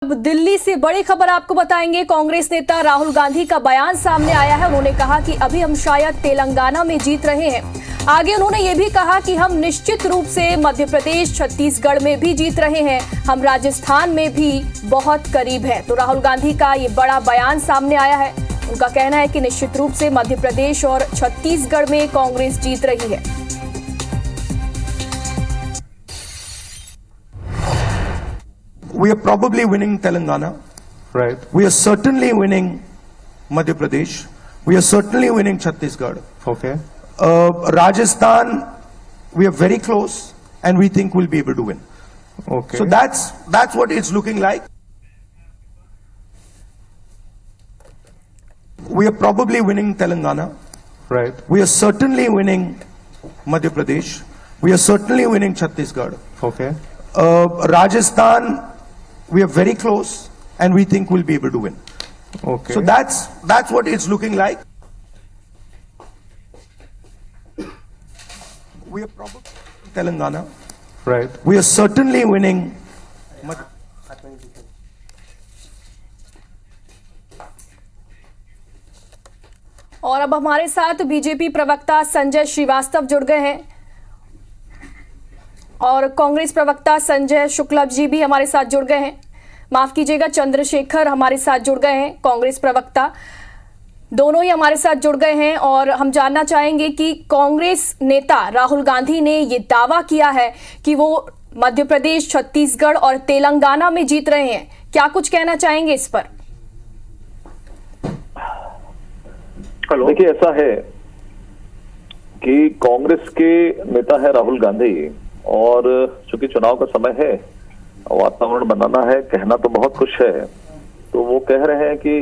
अब दिल्ली से बड़ी खबर आपको बताएंगे। कांग्रेस नेता राहुल गांधी का बयान सामने आया है। उन्होंने कहा कि अभी हम शायद तेलंगाना में जीत रहे हैं। आगे उन्होंने ये भी कहा कि हम निश्चित रूप से मध्य प्रदेश, छत्तीसगढ़ में भी जीत रहे हैं, हम राजस्थान में भी बहुत करीब हैं। तो राहुल गांधी का ये बड़ा बयान सामने आया है। उनका कहना है कि निश्चित रूप से मध्य प्रदेश और छत्तीसगढ़ में कांग्रेस जीत रही है। We are probably winning Telangana. Right. We are certainly winning Madhya Pradesh. We are certainly winning Chhattisgarh. Okay. Rajasthan, we are very close, and we think we'll be able to win. Okay. So that's what it's looking like. We are probably winning Telangana. Right. We are certainly winning Madhya Pradesh. We are certainly winning Chhattisgarh. Okay. Rajasthan, we are very close, and we think we'll be able to win. Okay. So that's what it's looking like. We are probably Telangana. Right. We are certainly winning. और अब हमारे साथ BJP प्रवक्ता संजय श्रीवास्तव जुड़ गए हैं और कांग्रेस प्रवक्ता संजय शुक्ला जी भी हमारे साथ जुड़ गए हैं। माफ कीजिएगा, चंद्रशेखर हमारे साथ जुड़ गए हैं। कांग्रेस प्रवक्ता दोनों ही हमारे साथ जुड़ गए हैं और हम जानना चाहेंगे कि कांग्रेस नेता राहुल गांधी ने ये दावा किया है कि वो मध्य प्रदेश, छत्तीसगढ़ और तेलंगाना में जीत रहे हैं। क्या कुछ कहना चाहेंगे इस पर? देखिए, ऐसा है कि कांग्रेस के नेता है राहुल गांधी, और चूंकि चुनाव का समय है, वातावरण बनाना है, कहना तो बहुत कुछ है, तो वो कह रहे हैं कि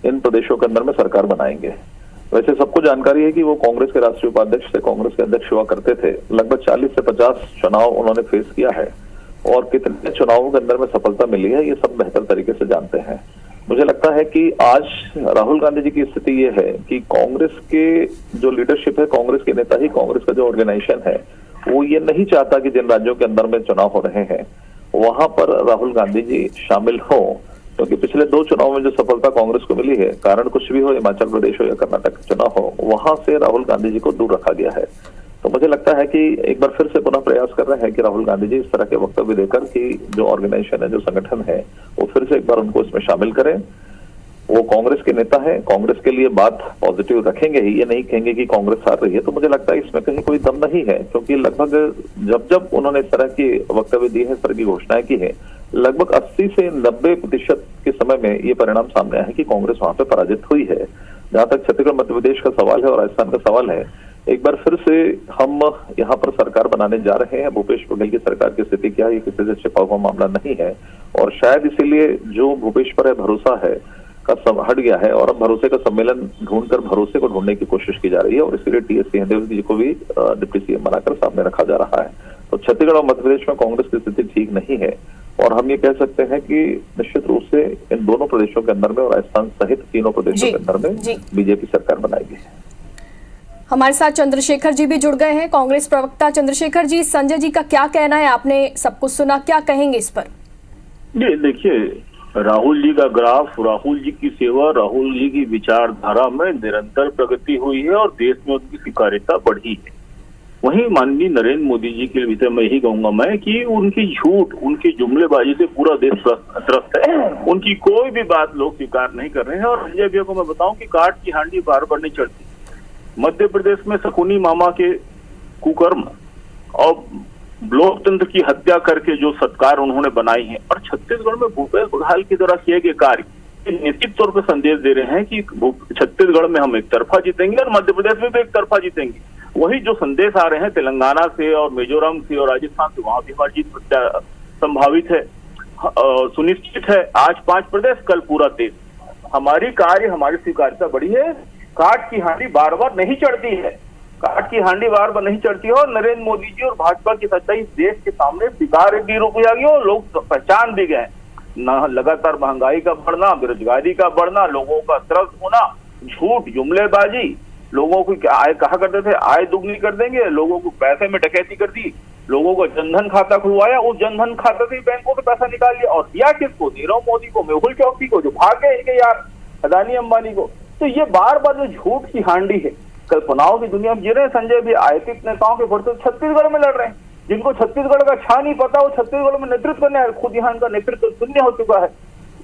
इन प्रदेशों के अंदर में सरकार बनाएंगे। वैसे सबको जानकारी है कि वो कांग्रेस के राष्ट्रीय उपाध्यक्ष थे, कांग्रेस के अध्यक्ष हुआ करते थे। लगभग 40 से 50 चुनाव उन्होंने फेस किया है और कितने चुनावों के अंदर में सफलता मिली है ये सब बेहतर तरीके से जानते हैं। मुझे लगता है कि आज राहुल गांधी जी की स्थिति ये है कि कांग्रेस के जो लीडरशिप है, कांग्रेस के नेता ही, कांग्रेस का जो ऑर्गेनाइजेशन है, वो ये नहीं चाहता कि जिन राज्यों के अंदर में चुनाव हो रहे हैं वहां पर राहुल गांधी जी शामिल हो, क्योंकि पिछले 2 चुनाव में जो सफलता कांग्रेस को मिली है, कारण कुछ भी हो, हिमाचल प्रदेश हो या कर्नाटक चुनाव हो, वहां से राहुल गांधी जी को दूर रखा गया है। तो मुझे लगता है कि एक बार फिर से पुनः प्रयास कर रहे हैं कि राहुल गांधी जी इस तरह के वक्तव्य देकर कि जो ऑर्गेनाइजेशन है, जो संगठन है, वो फिर से एक बार उनको इसमें शामिल करें। वो कांग्रेस के नेता है, कांग्रेस के लिए बात पॉजिटिव रखेंगे ही, ये नहीं कहेंगे कि कांग्रेस हार रही है। तो मुझे लगता है इसमें कहीं कोई दम नहीं है, क्योंकि लगभग जब उन्होंने इस तरह की वक्तव्य दिए हैं, इस तरह की घोषणाएं की है, लगभग 80 से 90% के समय में ये परिणाम सामने आया है कि कांग्रेस वहां पे पराजित हुई है। जहां तक छत्तीसगढ़, मध्य प्रदेश का सवाल है और राजस्थान का सवाल है, एक बार फिर से हम यहाँ पर सरकार बनाने जा रहे हैं। भूपेश बघेल की सरकार की स्थिति क्या है, ये किसी से छिपा हुआ मामला नहीं है, और शायद इसीलिए जो भूपेश पर है भरोसा है का सब हट गया है और अब भरोसे का सम्मेलन ढूंढकर भरोसे को ढूंढने की कोशिश की जा रही है, और इसीलिए टीएस सिंहदेव जी को भी डिप्टी सीएम बनाकर सामने रखा जा रहा है। तो छत्तीसगढ़ और मध्य प्रदेश में कांग्रेस की स्थिति ठीक नहीं है, और हम ये कह सकते हैं कि निश्चित रूप से इन दोनों प्रदेशों के अंदर में और राजस्थान सहित तीनों प्रदेशों के अंदर में बीजेपी सरकार बनाएगी। हमारे साथ चंद्रशेखर जी भी जुड़ गए हैं, कांग्रेस प्रवक्ता। चंद्रशेखर जी, संजय जी का क्या कहना है? आपने सब कुछ सुना, क्या कहेंगे इस पर? जी देखिए, राहुल जी का ग्राफ, राहुल जी की सेवा, राहुल जी की विचारधारा में निरंतर प्रगति हुई है और देश में उनकी स्वीकार्यता बढ़ी है। वहीं माननीय नरेंद्र मोदी जी के विषय में यही कहूंगा मैं कि उनकी झूठ, उनकी जुमलेबाजी से पूरा देश त्रस्त है। उनकी कोई भी बात लोग स्वीकार नहीं कर रहे हैं। और संजय भैया को मैं बताऊं कि काट की हांडी बार बार नहीं चढ़ती। मध्य प्रदेश में शकुनी मामा के कुकर्म और लोकतंत्र की हत्या करके जो सत्कार उन्होंने बनाई है, और छत्तीसगढ़ में भूपेश बघेल की द्वारा किए गए कार्य निश्चित तौर पर संदेश दे रहे हैं कि छत्तीसगढ़ में हम एक तरफा जीतेंगे और मध्य प्रदेश में भी एक तरफा जीतेंगे। वही जो संदेश आ रहे हैं तेलंगाना से और मिजोरम से और राजस्थान से, वहां भी हमारी जीत संभावित है, सुनिश्चित है। आज 5 प्रदेश, कल पूरा देश। हमारी कार्य, हमारी स्वीकार्यता बढ़ी है। काट की हांडी बार बार नहीं चढ़ती है, काट की हांडी बार बार नहीं चढ़ती है। और नरेंद्र मोदी जी और भाजपा की सच्चाई देश के सामने स्वीकार की रूप में आ गई और लोग पहचान भी गए। न लगातार महंगाई का बढ़ना, बेरोजगारी का बढ़ना, लोगों का त्रस्त होना, झूठ, जुमलेबाजी, लोगों को आय कहा करते थे आय दुगनी कर देंगे, लोगों को पैसे में डकैती कर दी, लोगों को जनधन खाता खुलवाया, उस जनधन खाते से ही बैंकों से पैसा निकाल लिया और दिया किसको? नीरव मोदी को, मेहुल चौकसी को, जो भाग गए इनके यार अदानी अंबानी को। तो ये बार बार जो झूठ की हांडी है, कल्पनाओं की दुनिया में जी रहे हैं। संजय भी आयतिक नेताओं के वर्सेस छत्तीसगढ़ में लड़ रहे हैं, जिनको छत्तीसगढ़ का छा नहीं पता, वो छत्तीसगढ़ में नेतृत्व करने आए, खुद यहाँ का नेतृत्व शून्य हो चुका है।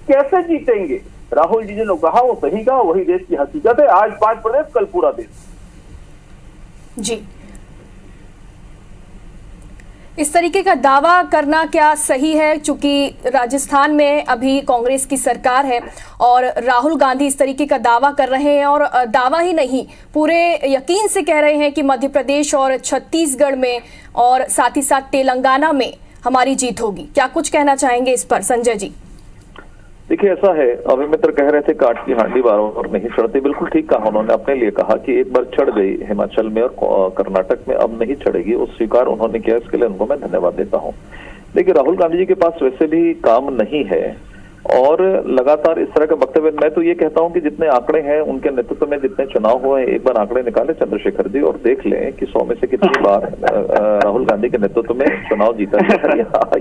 कैसे जीतेंगे? राहुल जी ने कहा वो सही कहा, वही देश की हकीकत है। आज 5 प्रदेश, कल पूरा देश। जी, इस तरीके का दावा करना क्या सही है? चूंकि राजस्थान में अभी कांग्रेस की सरकार है और राहुल गांधी इस तरीके का दावा कर रहे हैं, और दावा ही नहीं, पूरे यकीन से कह रहे हैं कि मध्य प्रदेश और छत्तीसगढ़ में और साथ ही साथ तेलंगाना में हमारी जीत होगी। क्या कुछ कहना चाहेंगे इस पर संजय जी? देखिए, ऐसा है, अभी मित्र कह रहे थे काट की हांडी बार नहीं चढ़ती। बिल्कुल ठीक कहा उन्होंने, अपने लिए कहा कि एक बार चढ़ गई हिमाचल में और कर्नाटक में, अब नहीं चढ़ेगी। उस स्वीकार उन्होंने किया, इसके लिए उनको मैं धन्यवाद देता हूं। देखिए, राहुल गांधी जी के पास वैसे भी काम नहीं है और लगातार इस तरह का वक्तव्य। मैं तो ये कहता हूं कि जितने आंकड़े हैं उनके नेतृत्व में, जितने चुनाव हुए हैं, एक बार आंकड़े निकाले चंद्रशेखर जी और देख लें कि 100 में से कितनी बार राहुल गांधी के नेतृत्व में चुनाव जीता है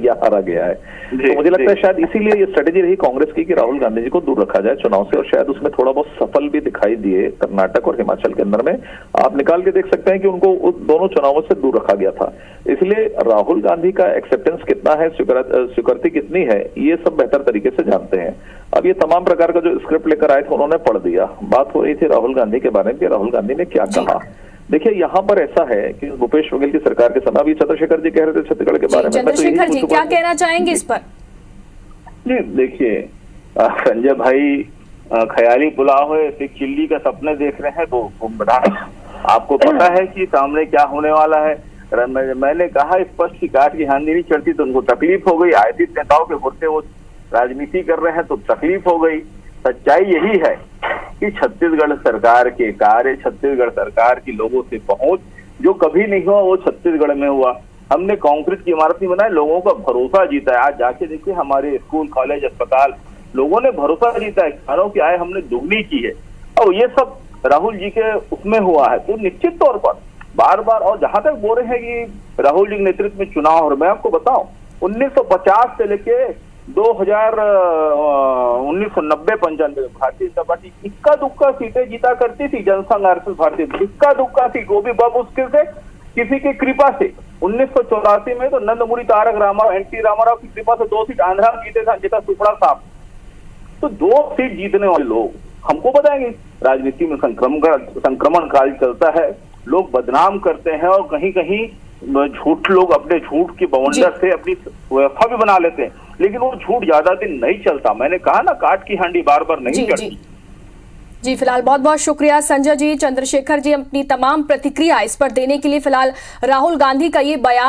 या हारा गया है। तो मुझे लगता है शायद इसीलिए ये स्ट्रेटेजी रही कांग्रेस की कि राहुल गांधी जी को दूर रखा जाए चुनाव से, और शायद उसमें थोड़ा बहुत सफल भी दिखाई दिए। कर्नाटक और हिमाचल के अंदर में आप निकाल के देख सकते हैं कि उनको दोनों चुनावों से दूर रखा गया था। इसलिए राहुल गांधी का एक्सेप्टेंस कितना है, स्वीकृति कितनी है, ये सब बेहतर तरीके से जानते हैं। अब ये तमाम प्रकार का जो स्क्रिप्ट लेकर आए थे उन्होंने पढ़ दिया। बात हो रही थी राहुल गांधी के बारे में कि राहुल गांधी ने क्या कहा। देखिए, यहाँ पर ऐसा है कि भूपेश बघेल की सरकार के समय, अभी चंद्रशेखर जी कह रहे थे छत्तीसगढ़ के बारे में, चंद्रशेखर जी क्या कहना चाहेंगे इस पर? जी देखिए, संजय भाई ख्याली पुलाव है, सिर्फ चिल्ली का सपने देख रहे हैं तो आपको पता है कि सामने क्या होने वाला है। मैंने कहा स्पष्ट की काट की हांडी नहीं चढ़ती तो उनको तकलीफ हो गई। आयतित नेताओं के भरोसे वो राजनीति कर रहे हैं तो तकलीफ हो गई। सच्चाई यही है कि छत्तीसगढ़ सरकार के कार्य, छत्तीसगढ़ सरकार की लोगों से पहुंच जो कभी नहीं हुआ वो छत्तीसगढ़ में हुआ। हमने कांक्रीट की इमारत नहीं बनाई, लोगों का भरोसा जीता है। आज जाके देखिए हमारे स्कूल, कॉलेज, अस्पताल, लोगों ने भरोसा जीता है। किसानों की आय हमने दुगनी की है और ये सब राहुल जी के उसमें हुआ है। तो निश्चित तौर पर बार बार, और जहां तक बोल रहे हैं कि राहुल जी के नेतृत्व में चुनाव, और मैं आपको बताऊं 1950 से लेके 1990-95 भारतीय जनता पार्टी इक्का दुक्का सीटें जीता करती थी। जनसंघ आरएसएस भारतीय इक्का दुक्का सीट, वो भी बब उसके से किसी की कृपा से। 1984 में तो नंदमुरी तारक रामाराव, एनटी रामाराव की कृपा से 2 सीट आंध्रा में जीते थे, जीता सुपड़ा साहब। तो 2 सीट जीतने वाले लोग हमको बताएंगे। राजनीति में संक्रमण काल चलता है, लोग बदनाम करते हैं और कहीं कहीं झूठ, लोग अपने झूठ की बवंडर से अपनी वफा भी बना लेते हैं, लेकिन वो झूठ ज्यादा दिन नहीं चलता। मैंने कहा ना, काट की हांडी बार बार नहीं चढ़ती। जी, फिलहाल बहुत बहुत शुक्रिया संजय जी, चंद्रशेखर जी, अपनी तमाम प्रतिक्रिया इस पर देने के लिए। फिलहाल राहुल गांधी का ये बयान